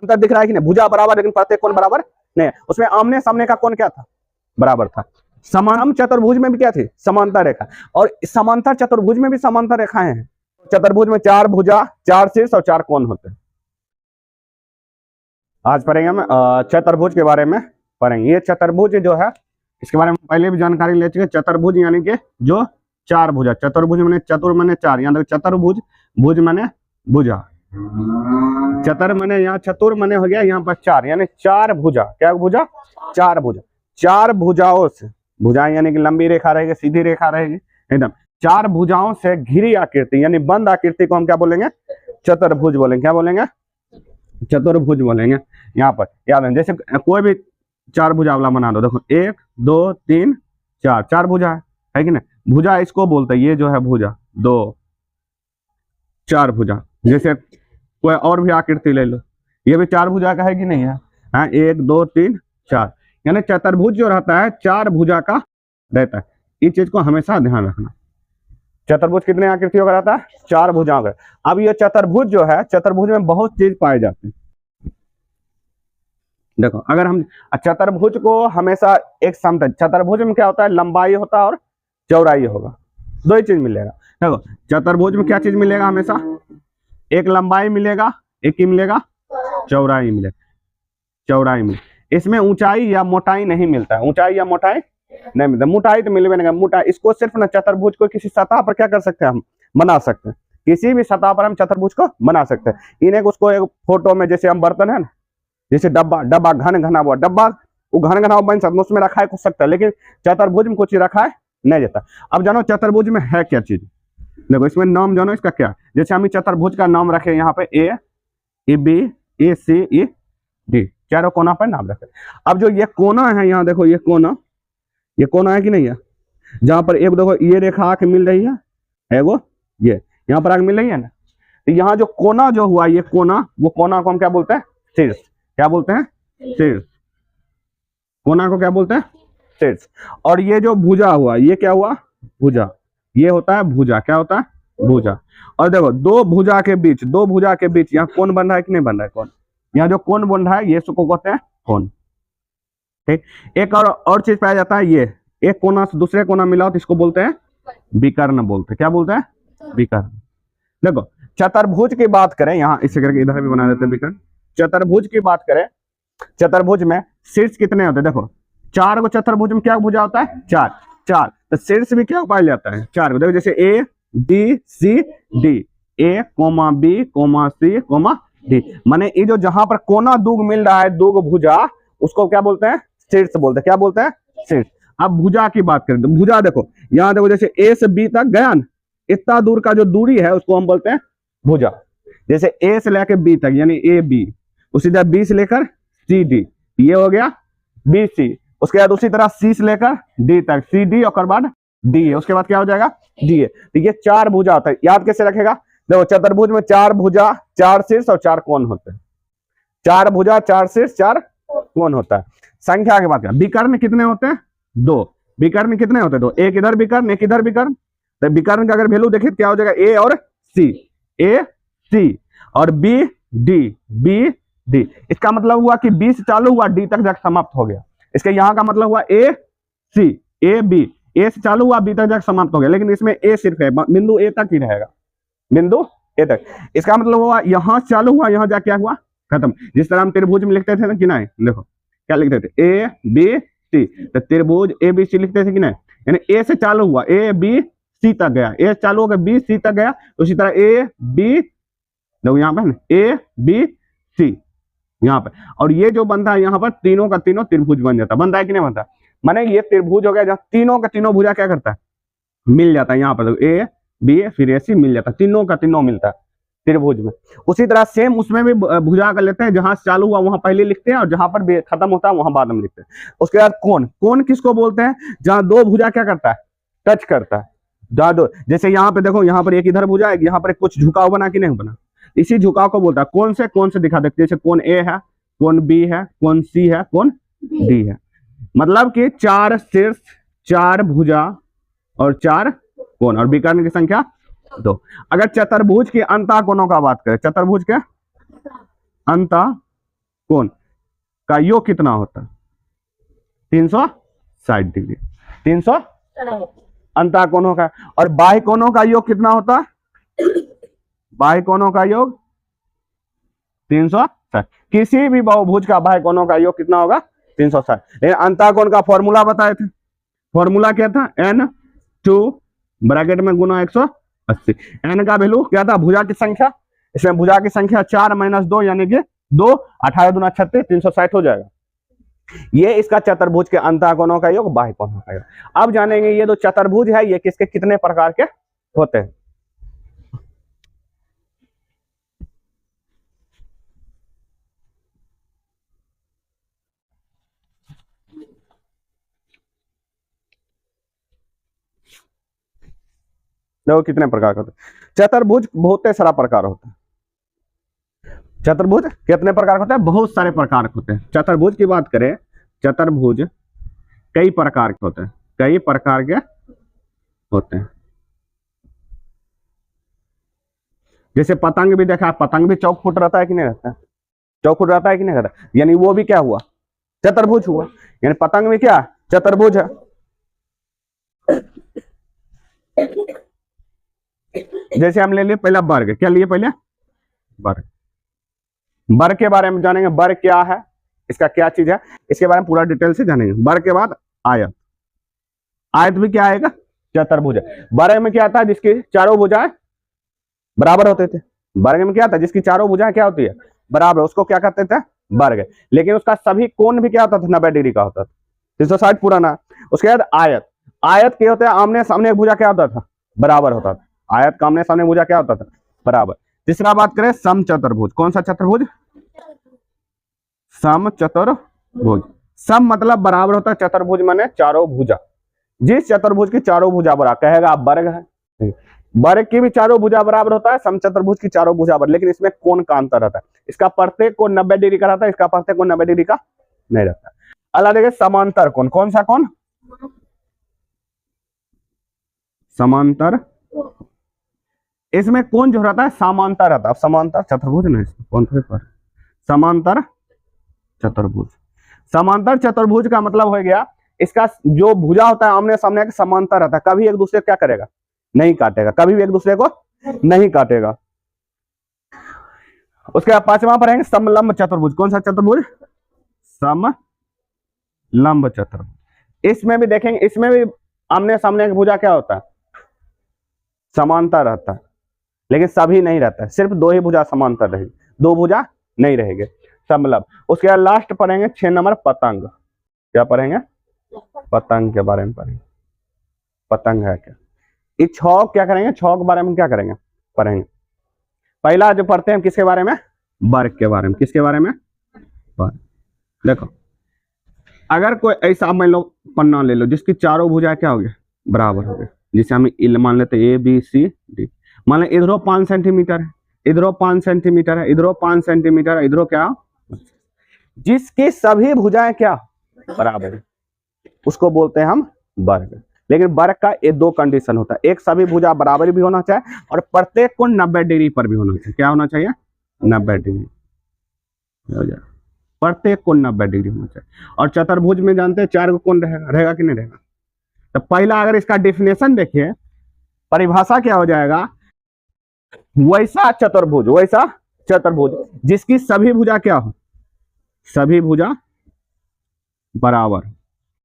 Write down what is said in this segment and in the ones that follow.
अंतर दिख रहा है कि नहीं, भुजा बराबर लेकिन प्रत्येक कोण बराबर नहीं है। उसमें आमने सामने का कोण क्या था, बराबर था। समान चतुर्भुज में भी क्या थी, समांतर रेखा, और समांतर चतुर्भुज में भी समांतर रेखाएं हैं। चतुर्भुज में 4 भुजा, 4 शीर्ष और 4 कोण होते हैं। आज पढ़ेंगे हम चतुर्भुज के बारे में पढ़ेंगे। ये चतुर्भुज जो है इसके बारे में पहले भी जानकारी ले चुके। चतुर्भुज यानी कि जो 4 भुजा, चतुर्भुज माने चतुर माने 4, यहाँ देखो चतुर्भुज, भुज माने भुजा, चतुर माने यहाँ चतुर माने हो गया यहाँ पर 4, यानी 4 भुजा। क्या भुजा, 4 भुजा। 4 भुजाओं से, भुजा यानी कि लंबी रेखा रहेगी, सीधी रेखा रहेगी एकदम, 4 भुजाओं से घिरी आकृति यानी बंद आकृति को हम क्या बोलेंगे, चतुर्भुज बोलेंगे। क्या बोलेंगे, चतुर्भुज बोलेंगे। यहाँ पर याद है, जैसे कोई भी 4 भुजा वाला बना दो, देखो 1 2 3 4, 4 भुजा है कि नहीं, भुजा इसको बोलते हैं। ये जो है भुजा, 2 4 भुजा। जैसे कोई और भी आकृति ले लो, ये भी 4 भुजा का है कि नहीं है, 1 2 3 4, यानी चतुर्भुज जो रहता है 4 भुजा का रहता है। इस चीज को हमेशा ध्यान रखना। चतुर्भुज कितने आकृतियों का रहता है, 4 भुजाओं का। अब ये चतुर्भुज जो है, चतुर्भुज में बहुत चीज पाए जाते हैं। देखो अगर हम चतुर्भुज को हमेशा एक समतल, चतुर्भुज में क्या होता है, लंबाई होता है और चौड़ाई होगा, दो ही चीज मिलेगा। देखो चतुर्भुज में क्या चीज मिलेगा, हमेशा एक लंबाई मिलेगा, एक ही मिलेगा चौड़ाई मिलेगा, चौड़ाई मिलेगा। इसमें ऊंचाई या मोटाई नहीं मिलता है, ऊंचाई या मोटाई नहीं मिलता। मोटाई तो मिलवे नहीं, मोटाई इसको सिर्फ ना चतुर्भुज को किसी सतह पर क्या कर सकते हैं, हम बना सकते हैं। किसी भी सतह पर हम चतुर्भुज को बना सकते हैं। इन्हें उसको एक फोटो में, जैसे हम बर्तन है ना, जैसे डब्बा, डब्बा घन घना हुआ डब्बा, वो घन घना बन सकता है, उसमें रखा है कुछ सकता है, लेकिन चतुर्भुज में कुछ रखा है नहीं जाता। अब जानो चतुर्भुज में है क्या चीज, देखो इसमें नाम जानो इसका क्या। जैसे हम चतुर्भुज का नाम रखे यहाँ पे A B A C E D, चारों कोना पर नाम रखे। अब जो ये कोना है, यहाँ देखो ये कोना है कि नहीं है, जहां पर एक देखो ये रेखा आके मिल रही है वो, ये यहाँ पर आके मिल रही है ना, तो यहाँ जो कोना जो हुआ, ये कोना, वो कोना को हम क्या बोलते हैं, शीर्ष। क्या बोलते हैं, शीर्ष। कोना को क्या बोलते हैं, शीर्ष। और ये जो भुजा हुआ, ये क्या हुआ, भुजा, ये होता है भुजा। क्या होता है, भुजा। और देखो दो भुजा के बीच यहाँ कोण बन रहा है कि नहीं बन रहा है, कोण, यहाँ जो कोण बन रहा है ये इसको कहते हैं कोण। ठीक, एक और चीज पाया जाता है, ये एक कोना से दूसरे कोना मिला तो इसको बोलते हैं विकर्ण बोलते हैं। क्या बोलते हैं, विकर्ण। देखो चतुर्भुज की बात करें, यहाँ इसे करके इधर भी बना देते हैं विकर्ण। चतुर्भुज की बात करें, चतुर्भुज में शीर्ष कितने होते हैं, देखो 4 को चतुर्भुज में क्या भुजा होता है, 4, तो शीर्ष भी क्या पाया जाता है, 4 को। देखो जैसे A B C D, A comma B comma C comma D, माने ये जो जहां पर कोना दूग मिल रहा है, दूग भुजा, उसको क्या बोलते हैं, शीर्ष बोलते हैं। क्या बोलते हैं, शीर्ष। अब भुजा की बात करें तो भुजा देखो यहाँ देखो, जैसे ए से बी तक गया ना, इतना दूर का जो दूरी है उसको हम बोलते हैं भुजा। जैसे ए से लेकर बी तक यानी ए बी, उसी तरह बी से लेकर सी डी, ये हो गया बी सी। उसके बाद उसी तरह सी से लेकर डी तक, सी डी और बाद डी है, उसके बाद क्या हो जाएगा, डी है। तो ये 4 भुजा होता है। याद कैसे रखेगा, देखो चतुर्भुज में 4 भुजा, 4 शीर्ष और 4 कोण होते हैं। 4 भुजा, 4 शीर्ष, 4 कोण होता है। संख्या के बाद क्या, विकर्ण कितने होते हैं, 2। विकर्ण कितने होते हैं, 2। एक इधर विकर्ण, एक इधर विकर्ण। तो विकर्ण का अगर वैल्यू देखिए क्या हो जाएगा, ए और सी, ए सी और बी डी। इसका मतलब हुआ कि बी से चालू हुआ, डी तक जाकर समाप्त हो गया। इसके यहाँ का मतलब हुआ ए सी, ए बी, ए से चालू हुआ बी तक जाकर समाप्त हो गया, लेकिन इसमें ए सिर्फ है, बिंदु ए तक ही रहेगा, बिंदु ए तक। इसका मतलब हुआ यहाँ चालू हुआ, यहाँ जाके क्या हुआ, खत्म। जिस तरह हम त्रिभुज में लिखते थे ना कि नहीं, देखो क्या लिखते थे, ए बी सी, तो त्रिभुज ए बी सी लिखते थे कि नहीं, यानी ए से चालू हुआ, ए बी सी तक गया, ए चालू होकर बी सी तक गया, उसी तरह ए बी, देखो यहाँ पे ए बी सी यहाँ पे। और ये जो बनता है यहाँ पर तीनों का तीनों त्रिभुज बन जाता है। बनता है कि नहीं बनता, माने ये त्रिभुज हो गया जहाँ तीनों का तीनों भुजा क्या करता है, मिल जाता है। यहाँ पर ए बी फिर ए सी मिल जाता है, तीनों का तीनों मिलता है त्रिभुज में। उसी तरह सेम उसमें भी भुजा कर लेते हैं, जहां चालू हुआ वहां पहले लिखते हैं और जहां पर खत्म होता है वहां बाद में लिखते हैं। उसके बाद कोण, कोण किसको बोलते हैं, जहां 2 भुजा क्या करता है, टच करता है, जहां 2, जैसे यहाँ पे देखो, यहाँ पर एक इधर भुजा है, यहाँ पर कुछ झुकाव बना कि नहीं बना, इसी झुकाव को बोलता है। कौन से दिखा देते, जैसे कोण ए है, कोण बी है, कोण सी है, कोण डी है। मतलब कि 4 शीर्ष, 4 भुजा और 4 कोण, और विकर्ण की संख्या 2। अगर चतुर्भुज के अंतः कोणों का बात करें, चतुर्भुज के अंतः कोण का योग कितना होता है? 360 डिग्री। 300 अंतः कोणों का। और बाह्य कोणों का योग कितना होता है? बाह्य कोणों का योग 360। किसी भी बहुभुज का बाह्य कोणों का योग कितना होगा? 360। लेकिन अंतः कोण का फॉर्मूला बताए थे। फॉर्मूला क्या था? n2 ब्रैकेट में गुना 180। n का वैल्यू क्या था? भुजा की संख्या। इसमें भुजा की संख्या 4 - 2 यानी कि 2, 18 दूना 36, 360 हो जाएगा। ये इसका चतुर्भुज के अंतः कोणों का योग, बाह्य कोणों का योग। अब जानेंगे ये जो चतुर्भुज है ये किसके कितने प्रकार के होते हैं। देखो कितने प्रकार का होता है। चतुर्भुज बहुत सारा प्रकार होता है। चतुर्भुज कितने प्रकार के होते हैं? बहुत सारे प्रकार के होते हैं। चतुर्भुज की बात करें, चतुर्भुज कई प्रकार के होते हैं, कई प्रकार के होते हैं। जैसे पतंग भी देखा, पतंग भी चौक फुट रहता है कि नहीं रहता है? चौक फुट रहता है कि नहीं रहता? यानी वो भी क्या हुआ? चतुर्भुज हुआ। यानी पतंग में क्या? चतुर्भुज है। जैसे हम ले लिए पहला वर्ग, क्या लिए पहले? वर्ग। वर्ग के बारे में जानेंगे, वर्ग क्या है, इसका क्या चीज है, इसके बारे में पूरा डिटेल से जानेंगे। वर्ग के बाद आयत। आयत भी क्या आएगा? चतुर्भुज है। वर्ग में क्या आता है? जिसकी चारों भुजाएं बराबर होते थे। वर्ग में क्या आता है? जिसकी चारों भुजाएं क्या होती है? बराबर, उसको क्या कहते थे? वर्ग। लेकिन उसका सभी कोण भी क्या होता था? 90 डिग्री का होता था। 360 पूरा ना। उसके बाद आयत। आयत के होते हैं आमने सामने भुजा क्या होता था? बराबर होता था। आयत का आमने सामने भुजा क्या होता था? बराबर। तीसरा बात करें समचतुर्भुज। कौन सा चतुर्भुज? समचतुर्भुज। सम मतलब बराबर होता है, चतुर्भुज माने चारों भुजा। जिस चतुर्भुज की चारों भुजा बराबर कहेगा आप वर्ग है। वर्ग की भी चारों भुजा बराबर होता है, समचतुर्भुज की चारों भुजा बराबर। लेकिन इसमें कोण का अंतर रहता है। इसका प्रत्येक कोण 90 डिग्री का रहता है, इसका प्रत्येक कोण 90 डिग्री का नहीं रहता। अगला देखिए समांतर कोण। कौन सा कोण? समांतर। इसमें कोण जो रहता है समांतर रहता है। अब समांतर चतुर्भुज नहीं, कौन पर समांतर चतुर्भुज। समांतर चतुर्भुज का मतलब हो गया इसका जो भुजा होता है आमने सामने के समांतर रहता है, कभी एक दूसरे को क्या करेगा? नहीं काटेगा, कभी भी एक दूसरे को नहीं काटेगा। उसके बाद पांचवा पढ़ेंगे समलंब चतुर्भुज। कौन सा चतुर्भुज? समलंब चतुर्भुज। इसमें भी देखेंगे, इसमें भी आमने सामने की भुजा क्या होता है? समांतर रहता है, लेकिन सभी नहीं रहता है। सिर्फ दो ही भुजा समांतर रहेगी, दो भुजा नहीं रहेगी। समलंब। उसके बाद लास्ट पढ़ेंगे 6 नंबर पतंग। क्या पढ़ेंगे? पतंग के बारे में पढ़ेंगे। पतंग है क्या? ये छौक क्या करेंगे? छौक के बारे में क्या करेंगे? पढ़ेंगे। पहला जो पढ़ते हैं किसके बारे में? वर्ग के बारे में। किसके बारे में? वर्ग। देखो अगर कोई ऐसा मान लो पन्ना ले लो जिसकी चारों भुजा क्या हो गए? बराबर हो गए। जिसे हम मान लेते ए बी सी डी। मान लो इधरों 5 सेंटीमीटर है, इधरों 5 सेंटीमीटर है, इधरों 5 सेंटीमीटर है, इधरों क्या? जिसकी सभी भुजाएं क्या बराबर है, उसको बोलते हैं हम वर्ग। लेकिन वर्ग का ये दो कंडीशन होता है। एक, सभी भुजा बराबर भी होना चाहिए, और प्रत्येक कोण 90 डिग्री पर भी होना चाहिए। क्या होना चाहिए? 90 डिग्री। प्रत्येक कोण 90 डिग्री होना चाहिए। और चतुर्भुज में जानते हैं 4 कोण रहेगा कि नहीं रहेगा? तो पहला अगर इसका डेफिनेशन देखिए, परिभाषा क्या हो जाएगा? वैसा चतुर्भुज, वैसा चतुर्भुज जिसकी सभी भुजा क्या हो? सभी भुजा बराबर।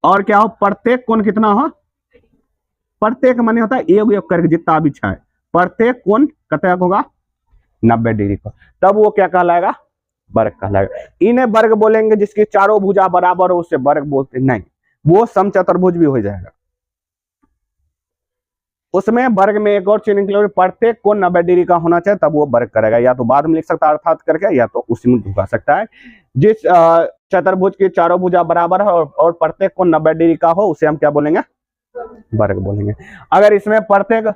और क्या हो? प्रत्येक कोण कितना हो? प्रत्येक माने होता है एक योग करके जितना भी है, प्रत्येक कोण कितना होगा? 90 डिग्री का। तब वो क्या कहलाएगा? वर्ग कहलाएगा। इन्हें वर्ग बोलेंगे जिसकी चारों भुजा बराबर हो, उसे वर्ग बोलते नहीं। वो समचतुर्भुज भी हो जाएगा। उसमें वर्ग में एक और चीज निकले, प्रत्येक कोण 90 डिग्री का होना चाहिए, तब वो वर्ग करेगा। या तो बाद में लिख सकता है अर्थात करके, या तो उसी में ढुका सकता है। जिस चतुर्भुज की चारों भुजा बराबर है और प्रत्येक कोण 90 डिग्री का हो, उसे हम क्या बोलेंगे? वर्ग बोलेंगे। अगर इसमें प्रत्येक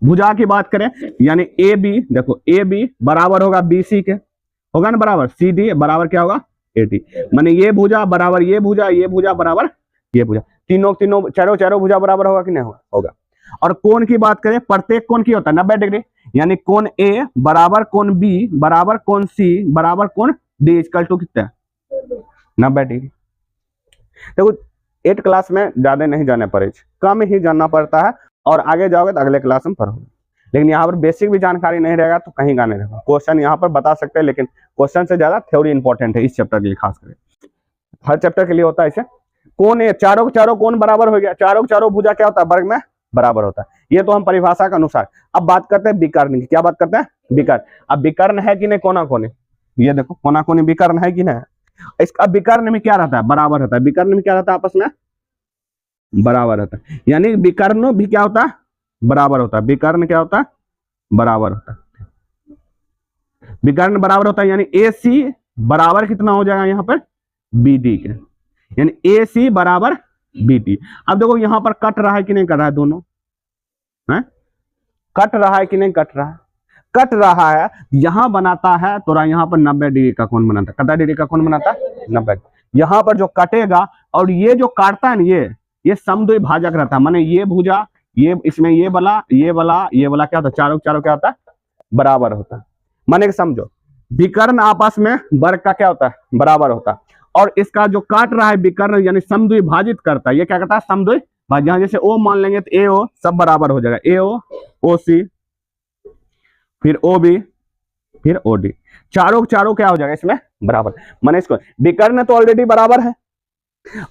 भुजा की बात करें, यानी ए बी, देखो ए बी बराबर होगा बी सी के, होगा ना बराबर? सी डी बराबर क्या होगा? A D. माने ये भुजा बराबर ये भुजा, ये भुजा बराबर ये भुजा, तीनों चारों भुजा बराबर होगा कि नहीं होगा? और कोण की बात करें, प्रत्येक कोण की होता है 90 डिग्री। यानी कोण ए बराबर कोण बी बराबर कोण सी बराबर कोण डी इक्वल टू कितना 90 डिग्री। देखो 8 क्लास में ज्यादा नहीं जाने पड़े, कम ही जानना पड़ता है, और आगे जाओगे तो अगले क्लास में पढ़ोगे। लेकिन यहाँ पर बेसिक भी जानकारी नहीं रहेगा तो कहीं का नहीं रहेगा। क्वेश्चन यहाँ पर बता सकते हैं, लेकिन क्वेश्चन से ज्यादा थ्योरी इंपॉर्टेंट है इस चैप्टर के लिए, खास करके हर चैप्टर के लिए होता है। इसे कौन है, चारों चारों कौन बराबर हो गया, चारों चारों भुजा क्या होता है, वर्ग में बराबर होता है। ये तो हम परिभाषा के अनुसार। अब बात करते हैं विकर्ण की। क्या बात करते हैं, विकर्ण। अब विकर्ण है कि नहीं कोना कोने, ये देखो कोना कोने विकर्ण है कि नहीं। इसका विकर्ण में क्या रहता है, बराबर रहता है। विकर्ण में क्या रहता है, आपस में बराबर रहता है। यानी विकर्ण भी क्या होता है, बराबर होता है। विकर्ण क्या होता है, बराबर होता है। विकर्ण बराबर होता है, यानी ए सी बराबर कितना हो जाएगा यहाँ पर, बी डी के, यानी ए सी बराबर बी टी। अब देखो यहाँ पर कट रहा है कि नहीं कट रहा है, दोनों है कट रहा है कि नहीं कट रहा है, कट रहा है। यहां बनाता है तो यहाँ पर 90 डिग्री का कोण बनाता है। कितना डिग्री का कोण बनाता है, 90। यहाँ पर जो कटेगा और ये जो काटता है ना, ये समद्विभाजक रहता है। माने ये भुजा, ये इसमें ये वाला क्या होता है, चारों चारों क्या होता है, बराबर होता है। माने समझो विकर्ण आपस में वर्ग का क्या होता है, बराबर होता है। और इसका जो काट रहा है विकर्ण यानी समद्विभाजित करता है, ये क्या करता है, समद्विभाजित। यहाँ जैसे ओ मान लेंगे तो ए ओ सब बराबर हो जाएगा, ए ओ ओ सी फिर ओ बी फिर ओ डी, चारों चारों क्या हो जाएगा इसमें बराबर। माने इसको विकर्ण तो ऑलरेडी बराबर है,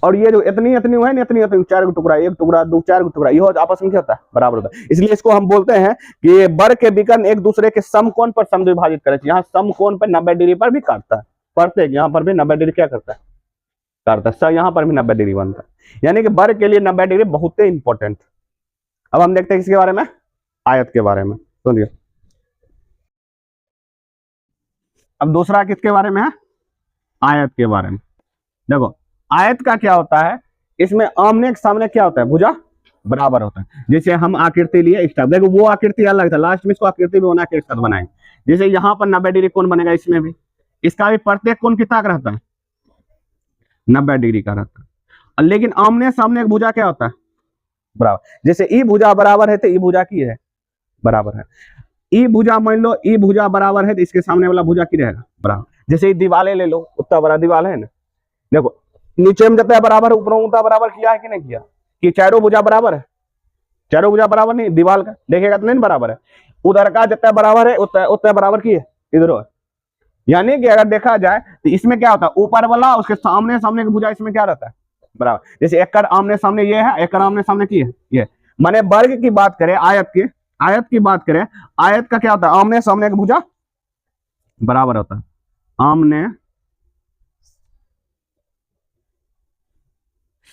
और ये जो इतनी इतनी है ना, इतनी चार टुकड़ा, एक टुकड़ा दो चार टुकड़ा, ये आपस में क्या होता है, बराबर होता है। इसलिए इसको हम बोलते हैं कि वर्ग के विकर्ण एक दूसरे के समकोण पर समद्विभाजित करे। यहाँ समकोण पर 90 डिग्री पर भी काटता है, प्रत्येक यहाँ पर भी 90 डिग्री क्या करता है, काटता है। यहाँ पर भी 90 डिग्री बनता है, यानी कि वर्ग के लिए 90 डिग्री बहुत ही इंपॉर्टेंट। अब हम देखते हैं किसके बारे में, आयत के बारे में। सुनिए अब दूसरा किसके बारे में है, आयत के बारे में। देखो आयत का क्या होता है, इसमें आमने के सामने क्या होता है, भुजा बराबर होता है। जैसे हम आकृति लिए इस टाइप, देखो वो आकृति अलग था, लास्ट में इसको आकृति भी बना के एक साथ बनाएंगे। जैसे यहाँ पर 90 डिग्री कोण बनेगा, इसमें भी इसका भी प्रत्येक कोण कितना का रहता है, 90 डिग्री का रहता है। लेकिन आमने सामने एक भुजा क्या होता है, बराबर। जैसे ई भुजा बराबर है तो ई भुजा की है, बराबर है। ई भुजा मान लो, ई भुजा बराबर है तो इसके सामने वाला भुजा की रहेगा, बराबर। जैसे दीवाले ले लो, उतना बड़ा दीवाल है ना, देखो नीचे में जितना बराबर है ऊपर उतना बराबर किया है कि नहीं किया, कि चारों भुजा बराबर है, चारों भुजा बराबर नहीं, दीवाल का देखेगा तो नहीं बराबर है। उधर का जितना बराबर है उतना बराबर की है इधर। यानी कि अगर देखा जाए तो इसमें क्या होता है, ऊपर वाला उसके सामने सामने की भुजा इसमें क्या रहता है, बराबर। जैसे एक कर आमने सामने ये है, एक कर आमने सामने की है ये। माने वर्ग की बात करें, आयत की बात करें, आयत का क्या होता है, आमने सामने की भुजा बराबर होता है। आमने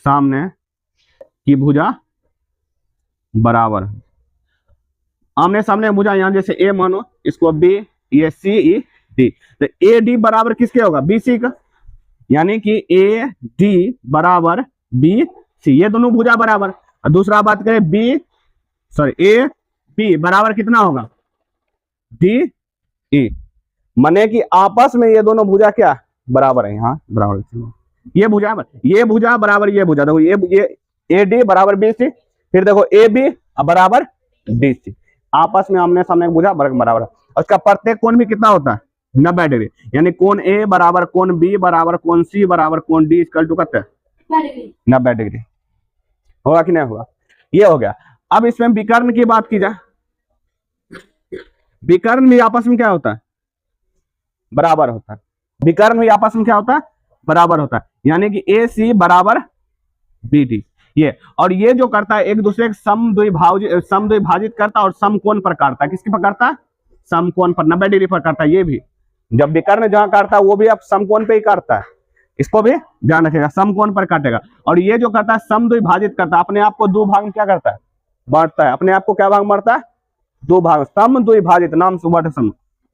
सामने की भुजा बराबर है। आमने सामने भुजा, यहां जैसे ए मानो, इसको बी, ये सी ई डी, तो ए डी बराबर किसके होगा, बी सी का। यानी कि ए डी बराबर बी सी, ये दोनों भुजा बराबर। और दूसरा बात करें ए बी बराबर कितना होगा, डी ई। माने कि आपस में ये दोनों भुजा क्या बराबर है, यहाँ बराबर। ये भुजा बराबर ये भुजा, देखो ये ए डी बराबर बी सी, फिर देखो ए बी बराबर डी सी, आपस में आमने सामने भुजा बराबर है। उसका प्रत्येक कोण भी कितना होता है, 90 डिग्री। यानी कोण ए बराबर कोण बी बराबर कोण सी बराबर कोण डी इक्वल टू कितना, 90 डिग्री। होगा कि नहीं होगा, ये हो गया। अब इसमें विकर्ण की बात की जाए, विकर्ण भी आपस में क्या होता है, बराबर होता है। विकर्ण भी आपस में क्या होता है, बराबर होता है। यानी कि ए सी बराबर बी डी, ये और ये जो करता है एक दूसरे के समद्विभाजित करता है और समकोण पर काटता है। किसके पर काटता है, समकोण पर, 90 डिग्री पर काटता है। ये भी जब विकर्ण जहां काटता है वो भी अब समकोण पे ही काटता है, इसको भी ध्यान रखिएगा, समकोण पर काटेगा। और ये जो करता है समद्विभाजित करता है, अपने आप को दो भाग में क्या करता है, बांटता है। अपने आप को क्या भाग बांटता है, दो भाग। समद्विभाजित, नाम सुबह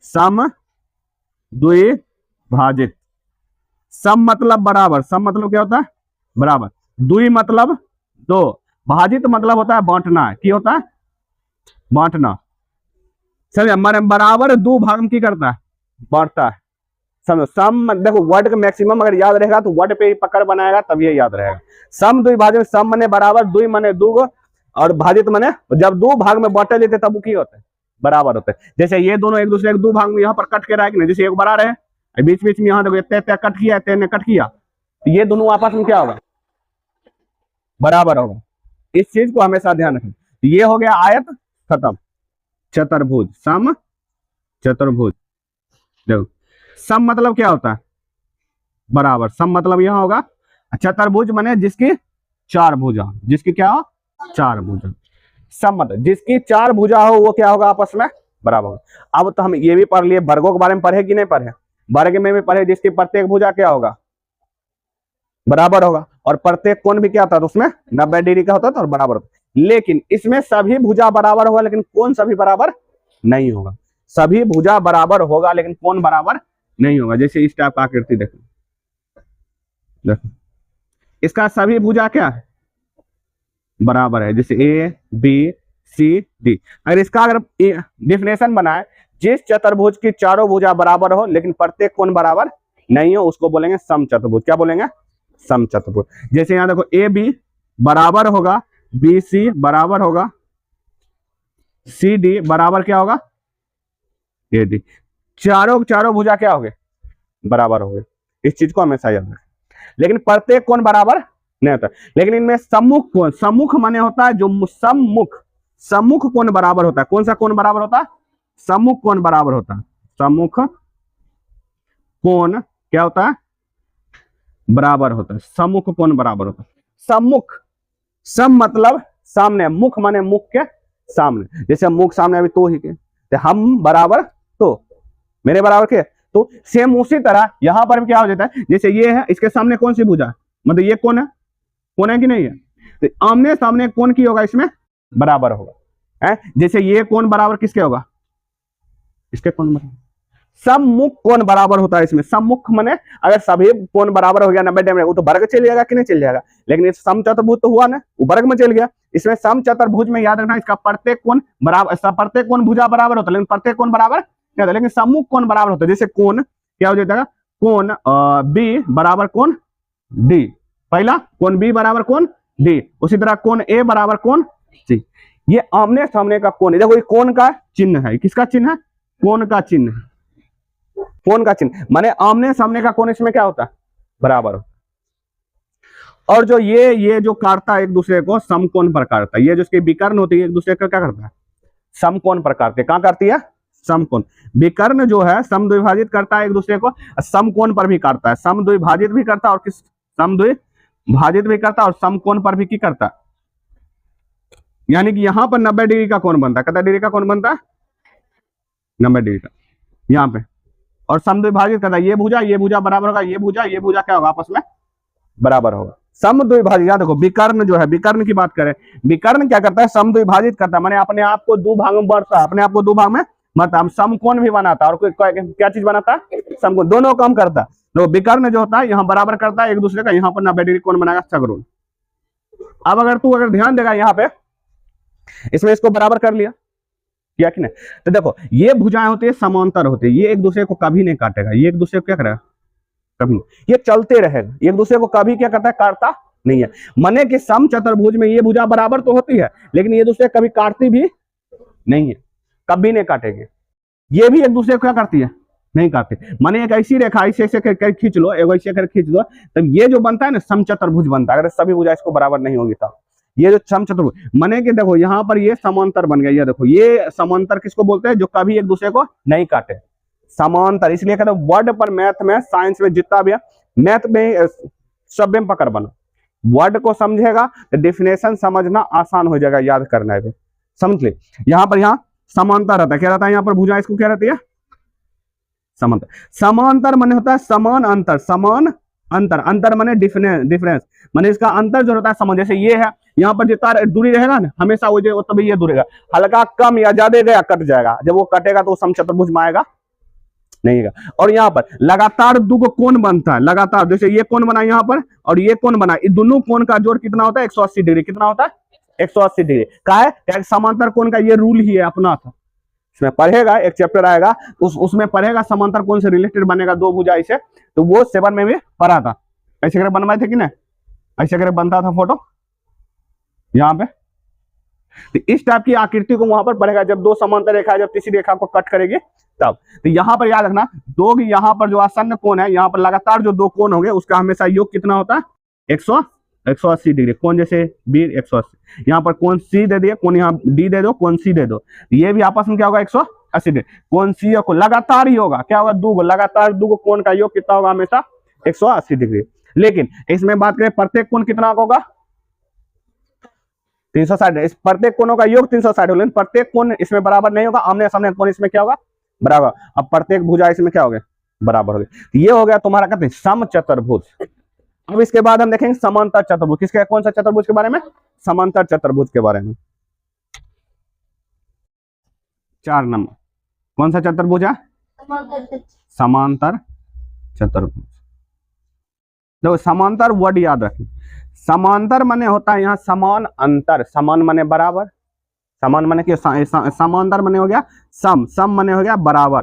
समद्विभाजित। सम मतलब बराबर, सम मतलब क्या होता है, बराबर। द्वि मतलब दो, भाजित मतलब होता है बांटना। की होता है, बांटना। समझे, माने बराबर दो भाग में की करता है, बांटता है। समझो, सम देखो वर्ड का मैक्सिमम अगर याद रहेगा तो वर्ड पे ही पकड़ बनाएगा, तब ये याद रहेगा। सम द्विभाजित, सम मने बराबर, द्वि मने दो, और भाजित मने जब दो भाग में बांटे लेते तब वो की होते हैं, बराबर होते हैं। जैसे ये दोनों एक दूसरे के दो भाग में यहाँ पर कट के रहेंगे, जैसे एक बराबर है बीच बीच में यहाँ देखो इतने इतने कट किया, इतने ने कट किया, तो ये दोनों आपस में क्या होगा, बराबर होगा। इस चीज को हमेशा ध्यान रखें। ये हो गया आयत, खत्म। चतुर्भुज, सम चतुर्भुज। देखो सम मतलब क्या होता है, बराबर। सम मतलब यहां होगा, चतुर्भुज माने जिसकी चार भुजा, जिसकी क्या हो, चार भुजा। सम मतलब जिसकी चार भुजा हो वो क्या होगा, आपस में बराबर होगा। अब तो हम ये भी पढ़ लिए, वर्गों के बारे में पढ़े कि नहीं पढ़े, वर्ग में भी पढ़े, जिसकी प्रत्येक भुजा क्या होगा, बराबर होगा, और प्रत्येक कोण भी क्या होता था उसमें 90 डिग्री का होता था और बराबर होता। लेकिन इसमें सभी भुजा बराबर होगा, लेकिन कोण सभी बराबर नहीं होगा। सभी भुजा बराबर होगा लेकिन कोण बराबर नहीं होगा। जैसे इस टाइप का आकृति देखो, देखो इसका सभी भुजा क्या है, बराबर है। जैसे ए बी सी डी। अगर इसका अगर डिफिनेशन बनाए, जिस चतुर्भुज की चारों भुजा बराबर हो लेकिन प्रत्येक कोण बराबर नहीं हो, उसको बोलेंगे सम चतुर्भुज। क्या बोलेंगे, सम चतुर्भुज। जैसे यहां देखो ए बी बराबर होगा, बी सी बराबर होगा, सी डी बराबर क्या होगा, ए डी। चारों भुजा क्या हो गए, बराबर हो गए। इस चीज को हमेशा याद रखें। लेकिन प्रत्येक कोण बराबर नहीं होता। लेकिन इनमें सम्मुख कोण, सम्मुख माने होता है जो सम्मुख, सम्मुख कोण बराबर होता है। कौन सा कोण बराबर होता है, सम्मुख कोण बराबर होता है। सम्मुख कोण क्या होता है, बराबर होता है। सम्मुख कोण बराबर होता है। सम्मुख, सम मतलब सामने, मुख माने मुख के सामने। जैसे मुख सामने अभी तो ही के, तो हम बराबर तो, मेरे बराबर के तो, सेम उसी तरह यहां पर भी क्या हो जाता है। जैसे ये है, इसके सामने कौन सी भुजा है, मतलब ये कौन है, कौन है कि नहीं है, तो आमने सामने कौन की होगा, इसमें बराबर होगा है। जैसे ये कौन बराबर किसके होगा, इसके कौन बराबर, सम्मुख कोण बराबर होता है इसमें। सम्मुख माने अगर सभी कोण बराबर हो गया 90 डिग्री, वो तो वर्ग चल जाएगा कि नहीं चल जाएगा। लेकिन इस सम चतुर्भुज तो हुआ ना, वो वर्ग में चल गया। इसमें सम चतुर्भुज में याद रखना, इसका प्रत्येक कोण बराबर, प्रत्येक कोण भुजा बराबर होता है लेकिन प्रत्येक कोण बराबर क्या होता है, लेकिन सम्मुख कोण बराबर होता है। जैसे कोण क्या हो जाता है, कोण बी बराबर कोण डी, पहला कोण बी बराबर कोण डी। उसी तरह कोण ए बराबर कोण सी। ये आमने सामने का कोण है। देखो ये कोण का चिन्ह है, किसका चिन्ह है, कोण का चिन्ह है। कोण का चिन्ह माने आमने सामने का कोण, इसमें क्या होता है, बराबर होता। और जो ये जो काटता है एक दूसरे को, समकोण पर काटता है। ये जो इसकी विकर्ण होती है एक दूसरे का क्या करता है, समकोण पर काटते हैं। कहां काटती है, समकोण। विकर्ण जो है समद्विभाजित करता है एक दूसरे को, समकोण पर भी काटता है। समद्विभाजित भी करता है और किस, समद्विभाजित भी करता है और समकोण पर भी की करता है। यानी कि यहां पर 90 डिग्री का कोण बनता है। कितना डिग्री का कोण बनता है, 90 डिग्री का यहां पे। और समद्विभाजित करता है, ये भुजा बराबर होगा, ये भुजा क्या होगा, आपस में बराबर होगा। समद्विभाजित, याद देखो विकर्ण जो है, विकर्ण की बात करें, विकर्ण क्या करता है, समद्विभाजित करता है, माने अपने आप को दो भाग में बांटता है, अपने आप को दो भाग में बांटता है। समकोण भी बनाता है और क्या चीज बनाता है, समकोण, दोनों काम करता है। तो विकर्ण जो होता है यहाँ बराबर करता है एक दूसरे का, यहाँ पर 90 डिग्री कोण बनाएगा सगुण। अब अगर ध्यान देगा यहाँ पे, इसमें इसको बराबर कर लिया क्या कि नहीं, तो देखो ये भुजाएं होती है समांतर होती है, ये एक दूसरे को कभी नहीं काटेगा, ये एक दूसरे को क्या करेगा, कभी, ये चलते रहेगा, एक दूसरे को कभी क्या करता है, काटता नहीं है। माने कि सम चतुर्भुज में ये भुजा बराबर तो होती है लेकिन ये दूसरे कभी काटती भी नहीं है, कभी नहीं काटेगी। ये भी एक दूसरे को क्या करती है, नहीं काटती। माने एक ऐसी रेखा ऐसे खींच लो, एक ऐसे खींच लो, तब ये जो बनता है ना सम चतुर्भुज बनता है। अगर सभी भुजा इसको बराबर नहीं होगी तब ये जो सम चतुर्भुज, माने कि देखो यहाँ पर ये समांतर बन गया। ये देखो ये समांतर किसको बोलते हैं, जो कभी एक दूसरे को नहीं काटे, समांतर। इसलिए कहते हैं वर्ड पर, मैथ में, साइंस में जितना भी है, मैथ में सब में पकड़ बना, वर्ड को समझेगा तो डेफिनेशन समझना आसान हो जाएगा, याद करना है। समझ ले, यहाँ पर यहाँ समांतर रहता है, क्या रहता है यहाँ पर भुजा, इसको क्या रहती है, समांतर। समांतर माने होता है समान अंतर, समान अंतर, अंतर माने डिफरेंस, माने इसका अंतर जो होता है समान। जैसे ये है, यहाँ पर जितना दूरी रहेगा ना हमेशा वो जो तभी ये दूरी रहेगा, हल्का कम या ज्यादा गया कट जाएगा, जब वो कटेगा तो समचतुर्भुज में आएगा नहीं है। और यहाँ पर लगातार दो कोण बनता है, लगातार, जैसे ये कोण बना यहाँ पर और ये कोण बना, ये दोनों कोण का जोड़ कितना होता है, 180 डिग्री। कितना होता है, 180 डिग्री का है। समांतर कोण का ये रूल ही है अपना था, इसमें पढ़ेगा, एक चैप्टर आएगा उसमें पढ़ेगा समांतर कोण से रिलेटेड बनेगा दो भुजा ऐसे, तो वो 7 में भी पढ़ा था। ऐसे करके बनवाए थे कि नहीं, ऐसे करके बनता था फोटो यहाँ पे। तो इस टाइप की आकृति को वहां पर पढ़ेगा जब दो समांतर रेखा जब तीसरी रेखा को कट करेगी तब। तो यहाँ पर याद रखना दो यहाँ पर जो आसन्न कोण है, यहाँ पर लगातार जो दो कोण होंगे उसका हमेशा योग कितना होता है 180 डिग्री। कोण जैसे बी 180, यहाँ पर कोण सी दे दिए, कोण यहाँ डी दे दो, कोण सी दे दो, ये भी आपस में क्या होगा 180 डिग्री। कोण सी को लगातार ही होगा, क्या होगा दो लगातार दो कोण का योग कितना होगा हमेशा 180 डिग्री। लेकिन इसमें बात करें प्रत्येक कोण कितना होगा 360, प्रत्येक कोणों का योग 360 होगा, प्रत्येक कोण इसमें बराबर नहीं होगा, आमने सामने कोण इसमें क्या होगा बराबर। अब प्रत्येक भुजा इसमें क्या होगा बराबर होगी। ये हो गया तुम्हारा कहते हैं समचतुर्भुज। अब इसके बाद हम देखेंगे समांतर चतुर्भुज। किसके कौन सा चतुर्भुज के बारे में? समांतर चतुर्भुज के बारे में। 4 नंबर कौन सा चतुर्भुज है? समांतर चतुर्भुज। देखो समांतर वर्ड याद रखें, समांतर माने होता है यहाँ समान अंतर, समान माने बराबर, समान माने कि समांतर माने हो गया सम, सम माने हो गया बराबर,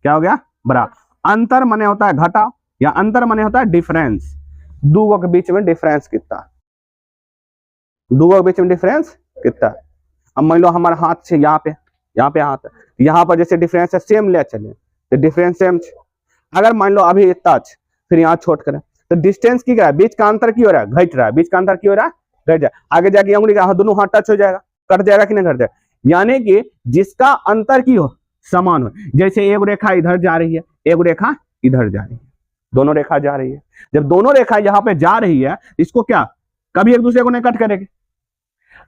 क्या हो गया बराबर। अंतर माने होता है घटा, या अंतर माने होता है डिफरेंस, दो के बीच में डिफरेंस कितना, दो के बीच में डिफरेंस कितना। अब मान लो हमारे हाथ से यहाँ पे हाथ है, यहाँ पर जैसे डिफरेंस है सेम ले चले तो डिफरेंस सेम। अगर मान लो अभी टच फिर यहाँ छोड़ करें तो डिस्टेंस की क्या है, बीच का अंतर क्यों हो रहा है घट रहा है, बीच का अंतर क्यों हो रहा है घट जाए। आगे जाके उंगली का दोनों हाथ टच हो जाएगा, कट जाएगा कि नहीं कट जाएगा। यानी कि जिसका अंतर की हो समान हो, जैसे एक रेखा इधर जा रही है एक रेखा इधर जा रही है, दोनों रेखा जा रही है, जब दोनों रेखा यहाँ पे जा रही है इसको क्या कभी एक दूसरे को नहीं कट करेगी।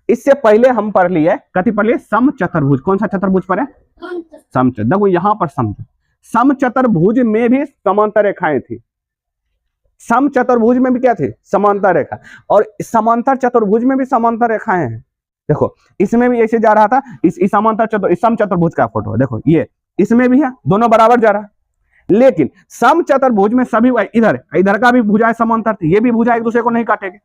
इससे पहले हम पढ़ लिए कथी पढ़ लिए समचतुर्भुज। कौन सा चतुर्भुज पर है? समचतुर्भुज। देखो यहाँ पर समचतुर्भुज में भी समांतर रेखाएं थी, समचतुर्भुज में भी क्या थी समांतर रेखा, और समांतर चतुर्भुज में भी समांतर रेखाएं हैं। देखो इसमें भी ऐसे जा रहा था, इस समांतर समचतुर्भुज का फोटो है, देखो ये इसमें भी है दोनों बराबर जा रहा है। लेकिन समचतुर्भुज में सभी इधर इधर का भी भुजाएं समांतर थी, ये भी भुजा एक दूसरे को नहीं काटेगी।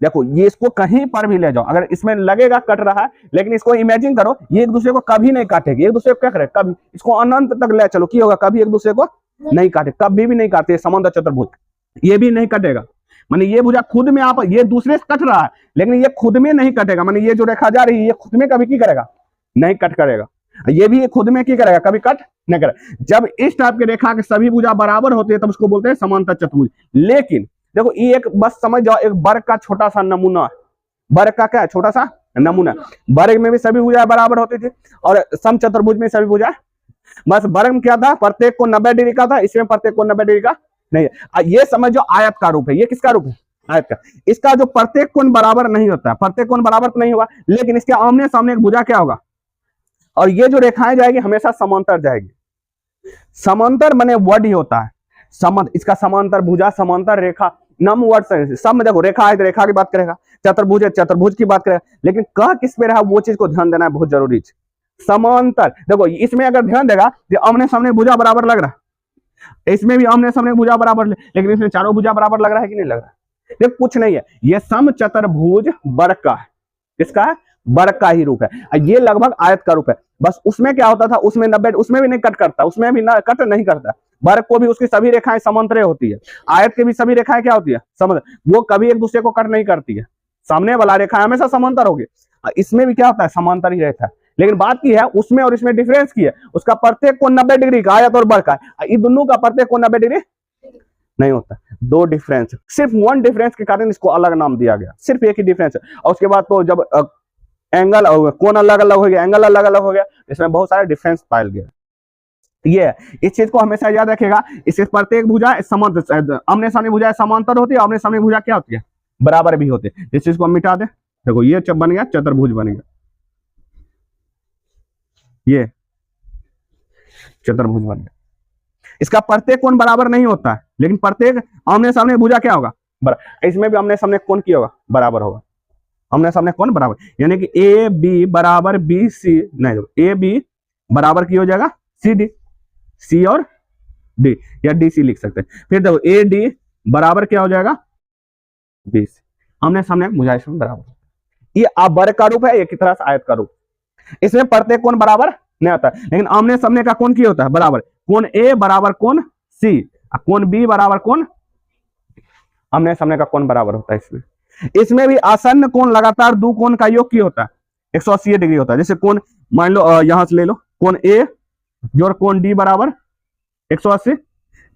देखो ये इसको कहीं पर भी ले जाओ, अगर इसमें लगेगा कट रहा है, लेकिन इसको इमेजिन करो ये एक दूसरे को कभी नहीं काटेगी, एक दूसरे को क्या करे कभी, इसको अनंत तक ले चलो की होगा कभी एक दूसरे को नहीं काटे, कभी भी नहीं काटते समांतर चतुर्भुज, ये भी नहीं कटेगा। माने ये भुजा खुद में आप ये दूसरे से कट रहा है लेकिन ये खुद में नहीं कटेगा, माने ये जो रेखा जा रही है ये खुद में कभी की करेगा नहीं कट करेगा, ये भी खुद में की करेगा कभी कट नहीं करेगा। जब इस टाइप के रेखा के सभी भुजा बराबर होते हैं तब उसको बोलते हैं समांतर चतुर्भुज। लेकिन देखो ये एक बस समझ जाओ एक वर्ग का छोटा सा नमूना है, वर्ग का क्या है छोटा सा नमूना। वर्ग में भी सभी भुजा बराबर होती थी और समचतुर्भुज में सभी भुजा, बस वर्ग में क्या था प्रत्येक को 90 डिग्री का था, इसमें प्रत्येक को 90 डिग्री का नहीं है। ये समझ जो आयत का रूप है, ये किसका रूप है आयत का, इसका जो प्रत्येक कोण बराबर नहीं होता, प्रत्येक कोण बराबर तो नहीं होगा लेकिन इसके आमने सामने एक भुजा क्या होगा, और ये जो रेखाएं जाएगी हमेशा समांतर जाएगी। समांतर माने वर्ड ही होता है समांतर, इसका समांतर भुजा समांतर रेखा नाम वर्ड से सब में देखो रेखा है तो रेखा की बात करेगा, चतुर्भुज है चतुर्भुज की बात करेगा, लेकिन कह किस पे रहा वो चीज को ध्यान देना है बहुत जरूरी है। समांतर देखो इसमें अगर ध्यान देगा तो आमने सामने भुजा बराबर लग रहा है, इसमें भी आमने सामने भुजा बराबर, लेकिन इसमें चारों भुजा बराबर लग रहा है कि नहीं लग रहा है। देखो कुछ नहीं है, ये समचतुर्भुज वर्ग का है, किसका है वर्ग का ही रूप है, ये लगभग आयत का रूप है। बस उसमें क्या होता था उसमें 90 उसमें भी नहीं कट करता, उसमें भी ना कट नहीं करता, वर्ग को भी उसकी सभी रेखाएं समांतर होती है, आयत की भी सभी रेखाएं क्या होती है समांतर, वो कभी एक दूसरे को कट नहीं करती है, सामने वाला रेखा हमेशा समांतर होगी। इसमें भी क्या होता है समांतर ही रहता है, लेकिन बात की है उसमें और इसमें डिफरेंस की है, उसका प्रत्येक कोण 90 डिग्री का आयत और वर्ग का है, इन दोनों का प्रत्येक कोण 90 डिग्री नहीं होता, दो डिफरेंस, सिर्फ वन डिफरेंस के कारण इसको अलग नाम दिया गया, सिर्फ एक ही डिफरेंस है। और उसके बाद तो जब एंगल कोण अलग अलग हो गया, एंगल अलग अलग हो गया, इसमें बहुत सारे डिफरेंस पाया गया। ये इस चीज को हमेशा याद रखेगा, इससे प्रत्येक भुजा समांतर, आमने सामने भुजा समांतर होती है, आमने सामने भुजा क्या होती है बराबर भी होते हैं। इस चीज को हम मिटा दे, देखो ये बन गया चतुर्भुज बन गया, ये चतुर्भुज बन गया। इसका प्रत्येक कोण बराबर नहीं होता है लेकिन प्रत्येक आमने सामने भुजा क्या होगा बराबर, इसमें भी आमने सामने कोण की होगा बराबर होगा, आमने सामने कोण बराबर, यानी कि ए बी बराबर बी सी, नहीं ए बी बराबर की हो जाएगा सी डी, सी और डी या डी सी लिख सकते हैं। फिर देखो ए डी बराबर क्या हो जाएगा बी सी, आमने सामने भुजा इसमें बराबर, ये वर्ग का रूप है, एक तरह से आयत का रूप। इसमें प्रत्येक कोण बराबर नहीं होता लेकिन आमने सामने का कोण क्या होता है बराबर, कोण ए बराबर कोण सी, कोण बी बराबर कोण, आमने सामने का कोण बराबर होता है इसमें। इसमें भी आसन्न कोण लगातार दो कोण का योग की होता है 180 डिग्री होता है। जैसे कोण मान लो यहां से ले लो, कोण ए जोड़ कोण डी बराबर 180,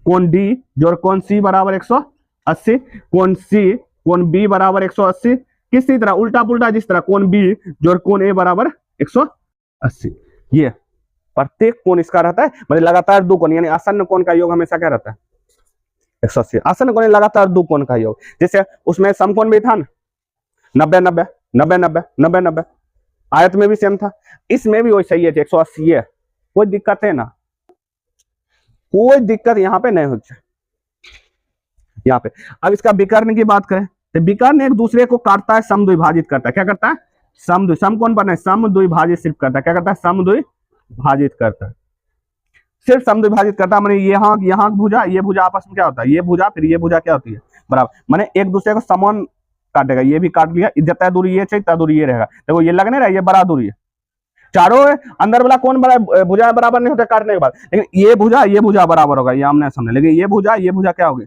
कोण डी जोड़ कोण सी बराबर 180, कोण सी कोण बी बराबर 180। किसी तरह उल्टा पुल्टा जिस तरह कोण बी जोड़ कोण ए बराबर 180। ये प्रत्येक कोण इसका रहता है, मतलब लगातार दो कोण, यानी आसन्न कोण का योग हमेशा क्या रहता है 180। आसन्न कोण लगातार दो कोण का योग। जैसे उसमें समकोण भी था ना 90 90 90 90 90 90, आयत में भी सेम था, इसमें भी वैसा ही है 180 है। कोई दिक्कत है ना, कोई दिक्कत यहाँ पे नहीं होती यहाँ पे। अब इसका विकर्ण की बात करें तो विकर्ण एक दूसरे को काटता है, समद्विभाजित करता है। क्या करता है? समद्वि, समकोण बना है, समद्विभाजित सिर्फ करता है। क्या करता है? समद्विभाजित करता है, सिर्फ समद्विभाजित करता है। माने यहाँ भुजा, ये भुजा आपस में क्या होता है, ये भुजा फिर ये भुजा क्या होती है बराबर, माने एक दूसरे को समान काटेगा। ये भी काट लिया, जितना दूरी ये चाहिए उतना दूरी ये रहेगा। देखो ये लगने रहा, ये बड़ा दूरी है, चारों अंदर वाला कौन बड़ा भुजा बराबर नहीं होता काटने के बाद, लेकिन ये भुजा बराबर होगा, ये आमने सामने, लेकिन ये भुजा क्या होगी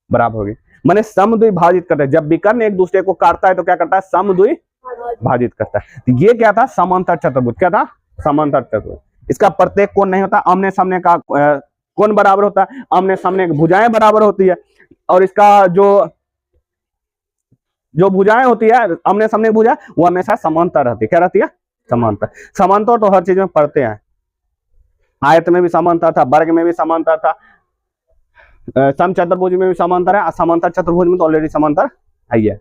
बराबर होगी। माने समद्विभाजित करता है। जब विकर्ण एक दूसरे को काटता है तो क्या करता है? समद्विभाजित करता है। तो ये क्या था? समांतर चतुर्भुज। क्या था? समांतर चतुर्भुज। इसका प्रत्येक कोण नहीं होता, आमने सामने का कोण बराबर होता है, आमने सामने भुजाएं बराबर होती है, और इसका जो भुजाएं होती है आमने सामने भुजा वो हमेशा समांतर रहती है। क्या रहती है? समांतर। समांतर तो हर चीज में पढ़ते हैं, आयत में भी समांतर था, वर्ग में भी समांतर था, समचतुर्भुज में भी समांतर है, समांतर चतुर्भुज में तो ऑलरेडी समांतर है ही है।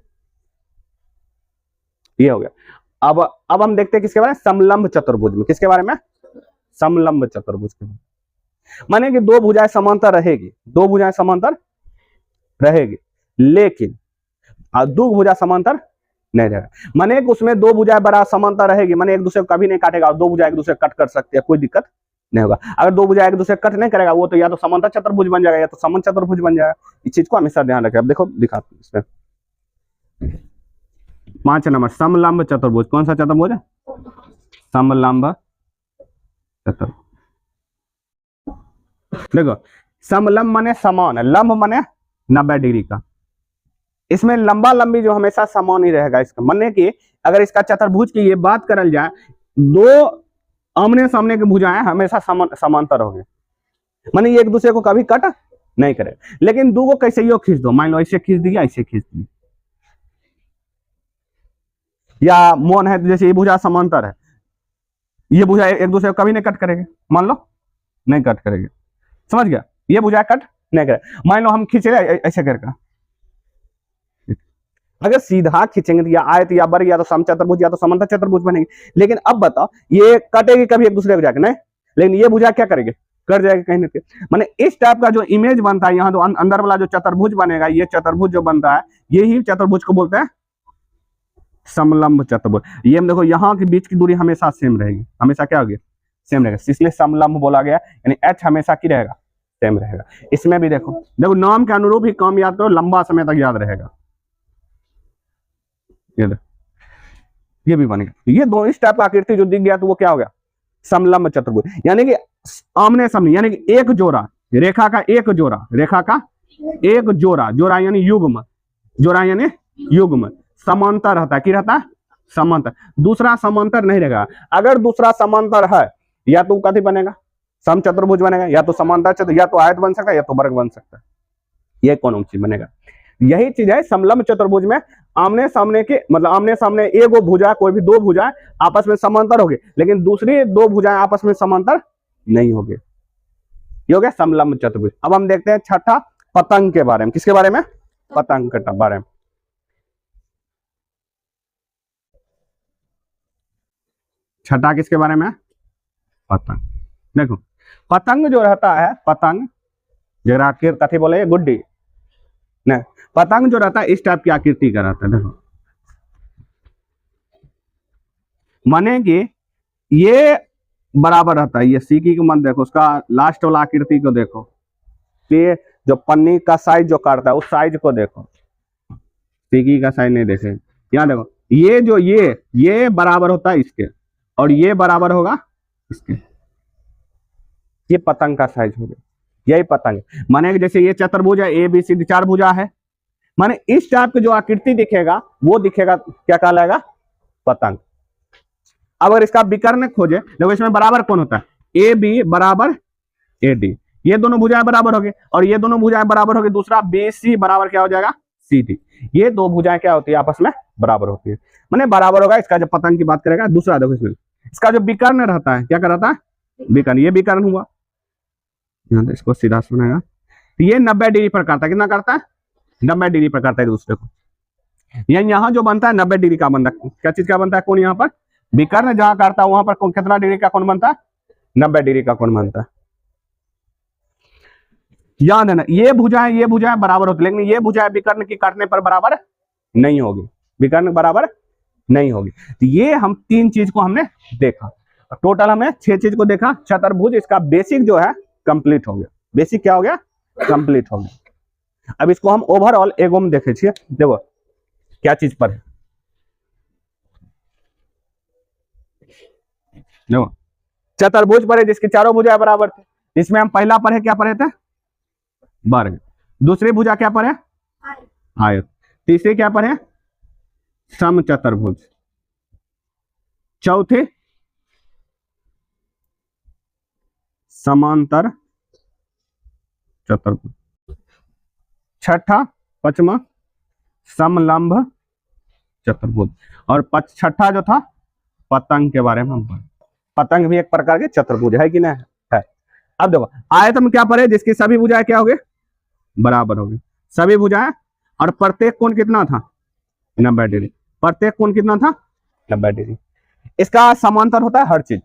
ये हो गया। अब हम देखते हैं किसके बारे में? समलंब चतुर्भुज में। किसके बारे में? समलंब चतुर्भुज के। माने कि दो भुजाएं समांतर रहेगी, दो भुजाएं समांतर रहेगी, लेकिन दो भुजा समांतर नहीं रहेगा। माने कि उसमें दो भुजाएं बराबर समांतर रहेगी, माने एक दूसरे को कभी नहीं काटेगा, और दो भुजाएं एक दूसरे कट कर सकती है, कोई दिक्कत नहीं होगा। अगर दो भुजाएं एक दूसरे कट नहीं करेगा, वो तो या तो समांतर चतुर्भुज बन जाएगा या तो सम चतुर्भुज बन जाएगा। इस चीज को हमेशा ध्यान रखें। अब देखो दिखाते हैं इसमें 5 नंबर समलंब चतुर्भुज। कौन सा चतुर्भुज है? समलंब चतुर्भुज। देखो समलंब माने समान, लंब माने 90 डिग्री का। इसमें लंबा लंबी जो हमेशा समान ही रहेगा। इसका माने कि अगर इसका चतुर्भुज की ये बात करल जाए, दो आमने सामने की भुजाएं हमेशा समांतर होंगे, माने ये एक दूसरे को कभी कट नहीं करे। लेकिन दो को कैसे यो खींच दो, मान लो ऐसे खींच दिया, ऐसे खींच दिया, या मोन है जैसे ये भुजा समांतर है, ये भुजा एक दूसरे को कभी नहीं कट करेंगे, मान लो नहीं कट करेंगे, समझ गया? ये भुजा कट नहीं करे। मान लो हम खींच रहे ऐसे करके, अगर सीधा खींचेंगे तो या आयत या वर्ग या तो समचतुर्भुज या तो समांतर चतुर्भुज बनेगी। लेकिन अब बताओ ये कटेगी कभी एक दूसरे को जाके नहीं, लेकिन ये भुजा क्या करेगी? कर जाएगी कहीं ना कहीं। माने इस टाइप का जो इमेज बनता है, यहाँ जो अंदर वाला जो चतुर्भुज बनेगा, ये चतुर्भुज जो बनता है, यही चतुर्भुज को बोलते हैं समलंब चतुर्भुज। ये देखो यहाँ के बीच की दूरी हमेशा सेम रहेगी, हमेशा क्या होगी? सेम रहेगा, इसलिए समलंब बोला गया। यानी एच हमेशा की रहेगा? सेम रहेगा। इसमें भी देखो नाम के अनुरूप ही काम याद करो, लंबा समय तक याद रहेगा। ये भी बनेगा। ये दो इस टाइप का आकृति जो दिख गया तो वो क्या हो गया? समलंब चतुर्भुज। यानी कि आमने सामने, यानी कि एक जोड़ा रेखा का, एक जोड़ा रेखा का, एक जोड़ा यानी युग्म, जोड़ा यानी युग्म समांतर रहता है। क्या रहता है? समांतर। दूसरा समांतर नहीं रहेगा। अगर दूसरा समांतर है, या तो कथी बनेगा? समचतुर्भुज बनेगा, या तो समांतर चतुर्भुज, या तो आयत बन सकता है, या तो वर्ग बन सकता है। ये कौन चीज बनेगा? यही चीज है समलंब चतुर्भुज में। आमने सामने के मतलब आमने सामने एक भुजा, कोई भी दो भुजाएं आपस में समांतर होगी, लेकिन दूसरी दो भुजाएं आपस में समांतर नहीं होगी। ये हो गया समलंब चतुर्भुज। अब हम देखते हैं छठा, पतंग के बारे में। किसके बारे में? पतंग के बारे में। छठा किसके बारे में? पतंग। देखो पतंग जो रहता है, पतंग जरा कथी बोले, गुड्डी नहीं, पतंग जो रहता है इस टाइप की आकृति का रहता है। देखो माने कि ये बराबर रहता है, ये सीकी को मत देखो, उसका लास्ट वाला आकृति को देखो, ये जो पन्नी का साइज जो काटता है उस साइज को देखो, सीकी का साइज नहीं देखे। यहाँ देखो ये जो ये बराबर होता है इसके, और ये बराबर होगा इसके। ये पतंग का साइज हो गया, यही पतंग। माने कि जैसे ये चतुर्भुज है, ए बी सी डी 4 भुजा है, माने इस टाइप की जो आकृति दिखेगा वो दिखेगा क्या कहलाएगा, पतंग। अब अगर इसका विकर्ण खोजे, देखो इसमें बराबर कौन होता है, ए बी बराबर ए डी, ये दोनों भुजाएं बराबर हो गई और ये दोनों भुजाएं बराबर हो गई। दूसरा बी सी बराबर क्या हो जाएगा, सी डी, ये दो भुजाएं क्या होती है, आपस में बराबर होती है, माने बराबर होगा। इसका जब पतंग की बात करेगा। दूसरा देखो इसमें इसका जो विकर्ण रहता है, क्या रहता है, विकर्ण, ये विकर्ण हुआ, इसको सीधा से बनाएगा तो ये 90 डिग्री पर करता है। कितना करता है, 90 डिग्री पर करता है दूसरे को। यहाँ जो बनता है 90 डिग्री का बनता है, क्या चीज का बनता है, कौन, यहाँ पर विकर्ण जहां करता है वहां पर कितना डिग्री का कोण बनता है, 90 डिग्री का कोण बनता है। याद है ना, ये भुजाएं बराबर होती, लेकिन ये भुजाएं विकर्ण की काटने पर बराबर नहीं होगी, विकर्ण बराबर नहीं होगी। तो ये हम 3 चीज को हमने देखा, टोटल हमने 6 चीज को देखा। चतुर्भुज इसका बेसिक जो है कंप्लीट हो गया, बेसिक क्या हो गया, कंप्लीट हो गया। अब इसको हम ओवरऑल एगो में देखे छिए, देखो क्या चीज पर है, देखो चतुर्भुज पर है जिसकी चारों भुजाएं बराबर थे। इसमें हम पहला पर है, क्या पढ़े थे, वर्ग। दूसरी भुजा क्या पर है, आयत। तीसरी क्या पर है, समचतुर्भुज। चौथे समांतर चतुर्भुज। छठा, पांचवा समलंब चतुर्भुज। और छठा जो था पतंग के बारे में हम पढ़े। पतंग भी एक प्रकार के चतुर्भुज है कि नहीं है। अब देखो आयत में क्या पढ़े, जिसकी सभी भुजाएं क्या हो गए, बराबर हो गई, सभी भुजाएं, और प्रत्येक कोण कितना था, 90 डिग्री। प्रत्येक कोण कितना था, 90 डिग्री। इसका समांतर होता है हर चीज।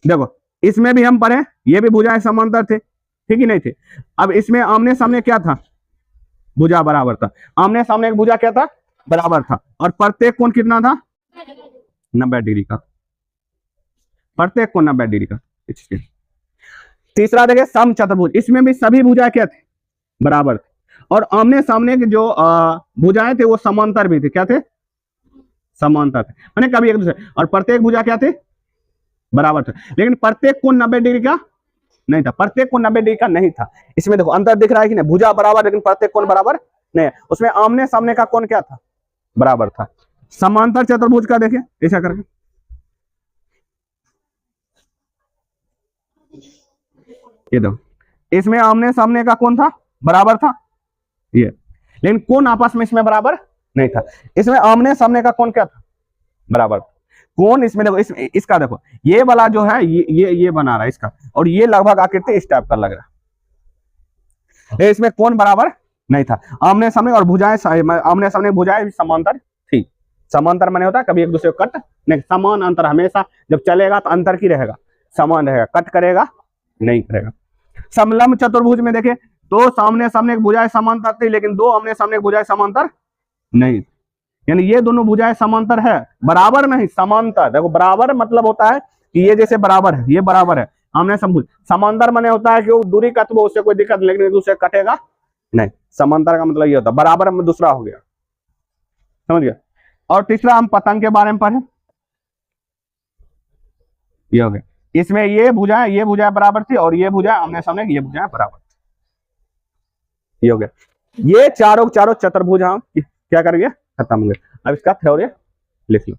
देखो इसमें भी हम पढ़े, ये भी भुजाएं समांतर थे, ठीक ही नहीं थे। अब इसमें आमने सामने क्या था, भुजा बराबर था, आमने सामने एक भुजा क्या था, बराबर था। और प्रत्येक कोण कितना था, 90 डिग्री का, प्रत्येक कोण 90 डिग्री का। तीसरा देखिए समचतुर्भुज, इसमें भी सभी भुजाएं क्या थे, बराबर थे, और आमने सामने के जो भुजाएं थे वो समांतर भी थे, क्या थे, समांतर थे, माने कभी एक दूसरे। और प्रत्येक भुजा क्या थे, बराबर थे, लेकिन प्रत्येक कोण 90 डिग्री का नहीं था, प्रत्येक कोण 90 डिग्री का नहीं था। इसमें देखो अंतर दिख रहा है कि नहीं, भुजा बराबर लेकिन प्रत्येक कोण बराबर नहीं है। उसमें आमने सामने का कोण क्या था, बराबर था। समांतर चतुर्भुज का देखिए ऐसा करके, ये दो, इसमें आमने सामने का कोण था, बराबर था ये, लेकिन कोण आपस में इसमें बराबर नहीं था। इसमें आमने सामने का कोण क्या था, बराबर। कोण इसमें देखो, इसका देखो ये वाला जो है ये बना रहा है इसका, और ये लगभग आकृति इस टाइप का लग रहा है। इसमें कोण बराबर नहीं था, आमने सामने, और भुजाएं आमने सामने भुजाएं समांतर थी। समांतर माने होता है कभी एक दूसरे को कट नहीं, समान अंतर हमेशा जब चलेगा तो अंतर की रहेगा, समान रहेगा, कट करेगा नहीं करेगा। समलंब चतुर्भुज में देखे तो सामने सामने भुजाएं समांतर थी, लेकिन दो आमने सामने भुजाएं समांतर नहीं, यानी ये दोनों भुजाएं समांतर है, बराबर नहीं, समांतर। देखो बराबर मतलब होता है कि ये जैसे बराबर है, ये बराबर है, आमने समभुज। समांतर माने होता है कि वो दूरी का तो उससे कोई दिक्कत, लेकिन एक दूसरे कटेगा नहीं। समांतर का मतलब ये होता है, बराबर में दूसरा हो गया, समझ गया। और तीसरा हम पतंग के बारे में पढ़े, ये हो गया। इसमें ये भुजाएं बराबर थी, और ये भुजाएं आमने सामने, ये भुजाएं बराबर थी, ये हो गया। ये चारों चतुर्भुज हम क्या करेंगे, खत्म हो गए। अब इसका थ्योरी लिख लो।